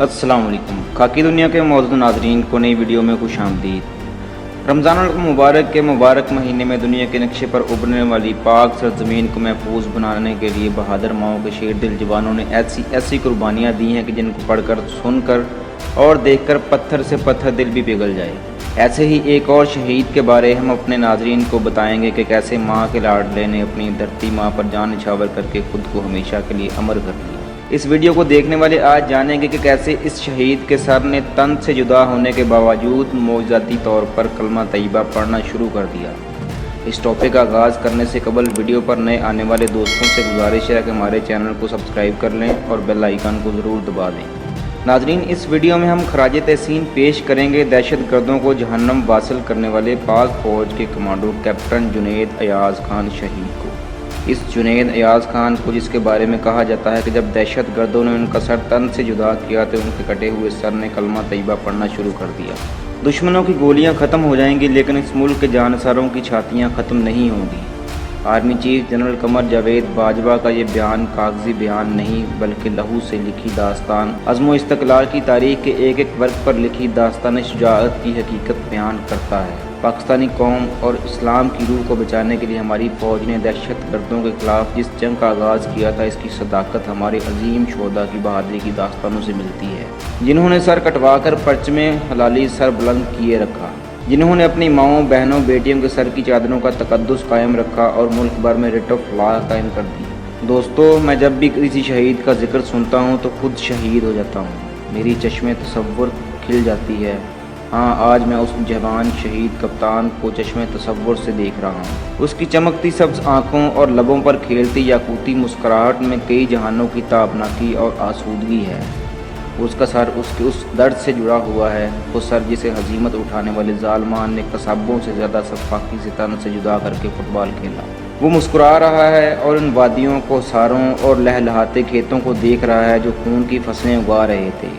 अस्सलाम वालेकुम। खाकी दुनिया के मौजूद नाजरीन को नई वीडियो में खुश आमदीद। रमज़ान मुबारक के मुबारक महीने में दुनिया के नक्शे पर उभरने वाली पाक सरजमीन को महफूज बनाने के लिए बहादुर माओं के शेर दिल जवानों ने ऐसी कुर्बानियाँ दी हैं कि जिनको पढ़कर, सुनकर और देखकर पत्थर से पत्थर दिल भी पिघल जाए। ऐसे ही एक और शहीद के बारे हम अपने नाजरीन को बताएंगे कि कैसे माँ के लाडले ने अपनी धरती माँ पर जान निछावर करके खुद को हमेशा के लिए अमर कर लिया। इस वीडियो को देखने वाले आज जानेंगे कि कैसे इस शहीद के सर ने तन से जुदा होने के बावजूद मौजूदी तौर पर कलमा तैयबा पढ़ना शुरू कर दिया। इस टॉपिक का आगाज़ करने से कबल वीडियो पर नए आने वाले दोस्तों से गुजारिश है कि हमारे चैनल को सब्सक्राइब कर लें और बेल आइकन को ज़रूर दबा दें। नाजरीन, इस वीडियो में हम खराज तहसीन पेश करेंगे दहशत गर्दों को जहन्नम वासिल करने वाले पाक फ़ौज के कमांडो कैप्टन जुनैद अयाज़ खान शहीद को। इस जुनैद अयाज़ खान को जिसके बारे में कहा जाता है कि जब दहशत गर्दों ने उनका सर तन से जुदा किया तो उनके कटे हुए सर ने कलमा तैयबा पढ़ना शुरू कर दिया। दुश्मनों की गोलियां ख़त्म हो जाएंगी लेकिन इस मुल्क के जानसारों की छातियां ख़त्म नहीं होंगी। Army chief general Qamar Javed Bajwa का ये बयान कागजी बयान नहीं बल्कि लहू से लिखी दास्तान, अज़्म इस्तक़लाल की तारीख़ के एक एक वर्ग पर लिखी दास्तान शुजाअत की हकीकत बयान करता है। पाकिस्तानी कौम और इस्लाम की रूह को बचाने के लिए हमारी फ़ौज ने दहशत गर्दों के ख़िलाफ़ जिस जंग का आगाज़ किया था, इसकी सदाकत हमारे अजीम शोहदा की बहादुरी की दास्तानों से मिलती है, जिन्होंने सर कटवा कर परचमे हलाली सर बुलंद किए रखा, जिन्होंने अपनी माओं, बहनों, बेटियों के सर की चादरों का तकद्दुस कायम रखा और मुल्क भर में रिट ऑफ लॉ कायम कर दी। दोस्तों, मैं जब भी किसी शहीद का जिक्र सुनता हूँ तो खुद शहीद हो जाता हूँ। मेरी चश्मे तसव्वुर खिल जाती है। हाँ, आज मैं उस जवान शहीद कप्तान को चश्मे तसव्वुर से देख रहा हूँ। उसकी चमकती सब्ज आँखों और लबों पर खेलती याकूती मुस्कुराहट में कई जहानों की ताबनाकी और आसूदगी है। उसका सर उसके उस दर्द से जुड़ा हुआ है, वो सर जिसे हजीमत उठाने वाले जालमान ने कसाबों से ज़्यादा सफाकी से तन से जुदा करके फुटबॉल खेला। वो मुस्कुरा रहा है और इन वादियों को, सारों और लहलहाते खेतों को देख रहा है जो खून की फसलें उगा रहे थे,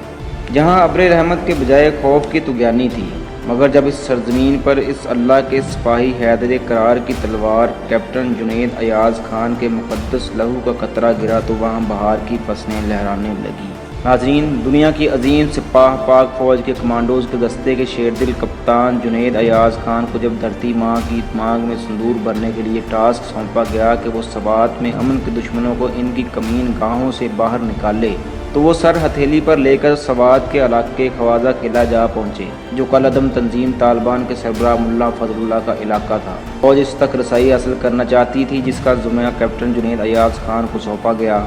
जहाँ अब्र रहमत के बजाय खौफ की तुगयानी थी। मगर जब इस सरजमीन पर इस अल्लाह के सिपाही हैदर करार की तलवार कैप्टन जुनैद अयाज़ खान के मुक़द्दस लहू का कतरा गिरा तो वहाँ बहार की फसलें लहराने लगी। नाज़रीन, दुनिया की अजीम सिपाह पाक फ़ौज के कमांडोज़ के दस्ते के शेर दिल कप्तान जुनैद अयाज़ खान को जब धरती माँ की दिमाग में संदूर भरने के लिए टास्क सौंपा गया कि वो सवात में अमन के दुश्मनों को इनकी कमीन गाहों से बाहर निकाले, तो वो सर हथेली पर लेकर सवात के इलाके ख्वाजा किला जा पहुँचे, जो कलअदम तंजीम तालिबान के सरबराह मुल्ला फजलुल्लाह का इलाका था। फौज इस तक रसाई हासिल करना चाहती थी जिसका ज़िम्मा कैप्टन जुनैद अयाज़ खान को सौंपा गया।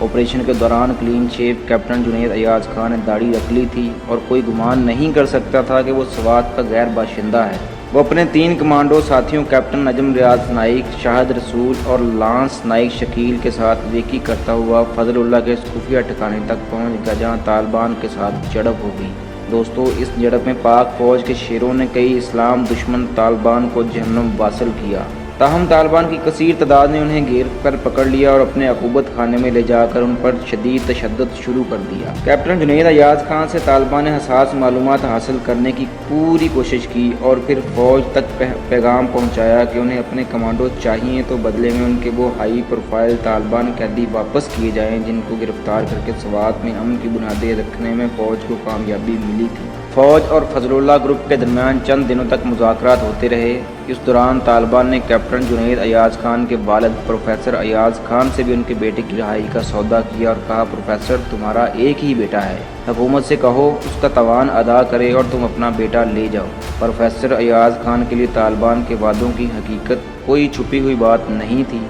ऑपरेशन के दौरान clean shave captain Junaid Ayaz Khan ने दाढ़ी रख ली थी और कोई गुमान नहीं कर सकता था कि वो सवात का गैर बाशिंदा है। वो अपने 3 कमांडो साथियों कैप्टन नजम रियाज नाइक, शाहिद रसूल और लांस नाइक शकील के साथ रेकी करता हुआ फजलुल्लाह के खुफिया ठिकाने तक पहुंच गया जहां तालिबान के साथ झड़प हो गई। दोस्तों, इस झड़प में पाक फ़ौज के शेरों ने कई इस्लाम दुश्मन तालिबान को जहन्नम वासिल किया। ताहम तालिबान की कसीर तादाद ने उन्हें घेर कर पकड़ लिया और अपने अकूबत खाने में ले जाकर उन पर शदीद तशद्दुद शुरू कर दिया। कैप्टन जुनैद अयाज़ खान से तालिबान ने हसास मालूमात हासिल करने की पूरी कोशिश की और फिर फ़ौज तक पैगाम पहुंचाया कि उन्हें अपने कमांडो चाहिए तो बदले में उनके वो हाई प्रोफाइल तालिबान कैदी वापस किए जाएँ जिनको गिरफ्तार करके सवात में अमन की बुनियादें रखने में फ़ौज को कामयाबी मिली थी। फ़ौज और फजलुल्लाह ग्रुप के दरमियान चंद दिनों तक मुज़ाकरात होते रहे। इस दौरान तालिबान ने कैप्टन जुनैद अयाज़ खान के वालिद प्रोफेसर अयाज़ खान से भी उनके बेटे की रिहाई का सौदा किया और कहा, प्रोफेसर, तुम्हारा एक ही बेटा है, हुकूमत से कहो उसका तवान अदा करे और तुम अपना बेटा ले जाओ। प्रोफेसर अयाज़ खान के लिए तालिबान के वादों की हकीकत कोई छुपी हुई बात नहीं थी।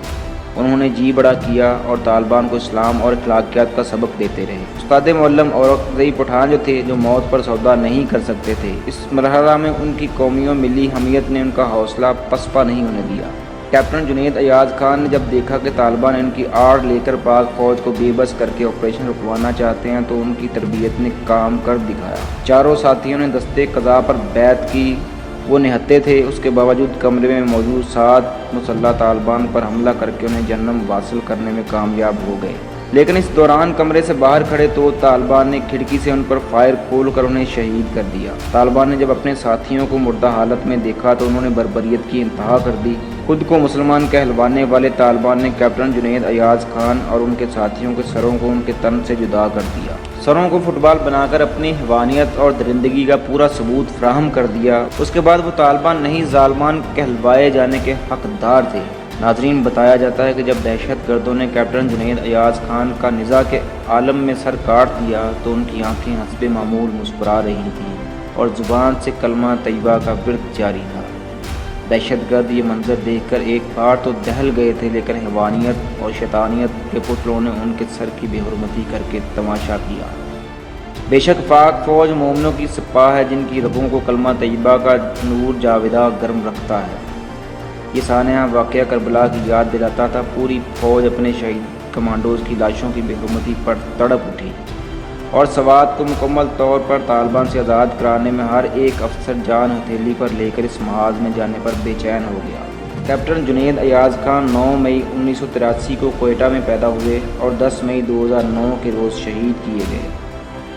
उन्होंने जी बड़ा किया और तालिबान को इस्लाम और अखलाकियात का सबक देते रहे। उस्ताद मौल्लम औरंगज़ेब पठान जो थे, जो मौत पर सौदा नहीं कर सकते थे, इस मरहला में उनकी कौमी और मिली हमीयत ने उनका हौसला पसपा नहीं होने दिया। कैप्टन जुनैद अयाज़ खान ने जब देखा कि तालिबान इनकी आड़ लेकर पाक फ़ौज को बेबस करके ऑपरेशन रुकवाना चाहते हैं तो उनकी तरबियत ने काम कर दिखाया। चारों साथियों ने दस्ते क़ज़ा पर बैत की। वो निहत्ते थे, उसके बावजूद कमरे में मौजूद 7 मुसल्लह तालिबान पर हमला करके उन्हें जन्नम वासिल करने में कामयाब हो गए। लेकिन इस दौरान कमरे से बाहर खड़े तो तालिबान ने खिड़की से उन पर फायर खोलकर उन्हें शहीद कर दिया। तालिबान ने जब अपने साथियों को मुर्दा हालत में देखा तो उन्होंने बर्बरियत की इंतहा कर दी। खुद को मुसलमान कहलवाने वाले तालिबान ने कैप्टन जुनैद अयाज़ खान और उनके साथियों के सरों को उनके तन से जुदा कर दिया। سروں کو فٹ بال بنا کر اپنی حیوانیت اور درندگی کا پورا ثبوت فراہم کر دیا۔ اس کے بعد وہ طالبان نہیں ظالمان کہلوائے جانے کے حقدار تھے۔ ناظرین، بتایا جاتا ہے کہ جب دہشت گردوں نے کیپٹن جنید ایاز خان کا نزاع کے عالم میں سر کاٹ دیا تو ان کی آنکھیں حسب معمول مسکرا رہی تھیں اور زبان سے کلمہ طیبہ کا ورد جاری تھا۔ دہشت گرد یہ منظر دیکھ کر ایک بار تو دہل گئے تھے، لیکن حیوانیت اور شیطانیت کے پتلوں نے ان کے سر کی بے حرمتی کر کے تماشا کیا۔ بے شک پاک فوج مومنوں کی سپاہ ہے جن کی رگوں کو کلمہ طیبہ کا نور جاوداں گرم رکھتا ہے۔ یہ سانحہ واقعہ کربلا کی یاد دلاتا تھا۔ پوری فوج اپنے شہید کمانڈوز کی لاشوں کی بے حرمتی پر تڑپ اٹھی اور سوات کو مکمل طور پر طالبان سے آزاد کرانے میں ہر ایک افسر جان ہتھیلی پر لے کر اس محاذ میں جانے پر بے چین ہو گیا۔ کیپٹن جنید ایاز خان 9 مئی 1983 کو کوئٹہ میں پیدا ہوئے اور 10 مئی 2009 کے روز شہید کیے گئے۔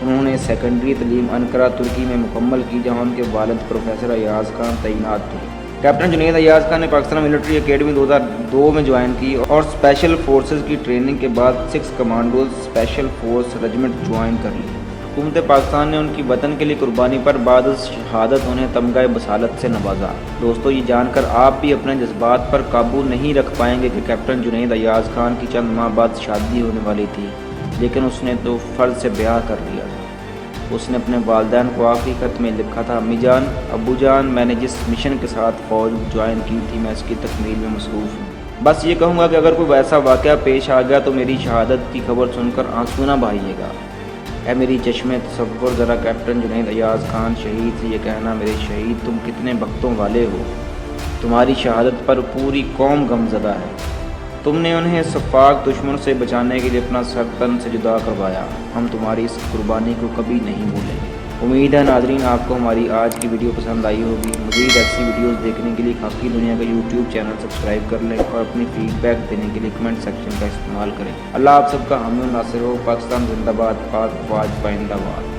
انہوں نے سیکنڈری تعلیم انقرہ ترکی میں مکمل کی، جہاں ان کے والد پروفیسر ایاز خان تعینات تھے۔ کیپٹن جنید ایاز خان نے پاکستان ملٹری اکیڈمی 2002 میں جوائن کی اور اسپیشل فورسز کی ٹریننگ کے بعد 6 commandos special force regiment join کر لی۔ حکومت پاکستان نے ان کی وطن کے لیے قربانی پر بعد از شہادت انہیں تمغہ بصالت سے نوازا۔ دوستو، یہ جان کر آپ بھی اپنے جذبات پر قابو نہیں رکھ پائیں گے کہ کیپٹن جنید ایاز خان کی چند ماہ بعد شادی ہونے والی تھی، لیکن اس نے تو فرض سے بیاہ کر لیا تھا۔ اس نے اپنے والدین کو آخری خط میں لکھا تھا: امی جان، ابو جان، میں نے جس مشن کے ساتھ فوج جوائن کی تھی میں اس کی تکمیل میں مصروف ہوں۔ بس یہ کہوں گا کہ اگر کوئی ویسا واقعہ پیش آ گیا تو میری شہادت کی خبر سن کر آنسو نہ بہائیے گا۔ اے میری چشم تصور، ذرا کیپٹن جنید ایاز خان شہید سے یہ کہنا: میرے شہید، تم کتنے بختوں والے ہو، تمہاری شہادت پر پوری قوم غمزدہ ہے۔ تم نے انہیں سفاک دشمن سے بچانے کے لیے اپنا سر تن سے جدا کروایا۔ ہم تمہاری اس قربانی کو کبھی نہیں بھولیں گے۔ امید ہے ناظرین آپ کو ہماری آج کی ویڈیو پسند آئی ہوگی۔ مزید ایسی ویڈیوز دیکھنے کے لیے خاکی دنیا کا یوٹیوب چینل سبسکرائب کر لیں اور اپنی فیڈ بیک دینے کے لیے کمنٹ سیکشن کا استعمال کریں۔ اللہ آپ سب کا حامی و ناصر ہو۔ پاکستان زندہ باد، پاک فوج پائندہ باد۔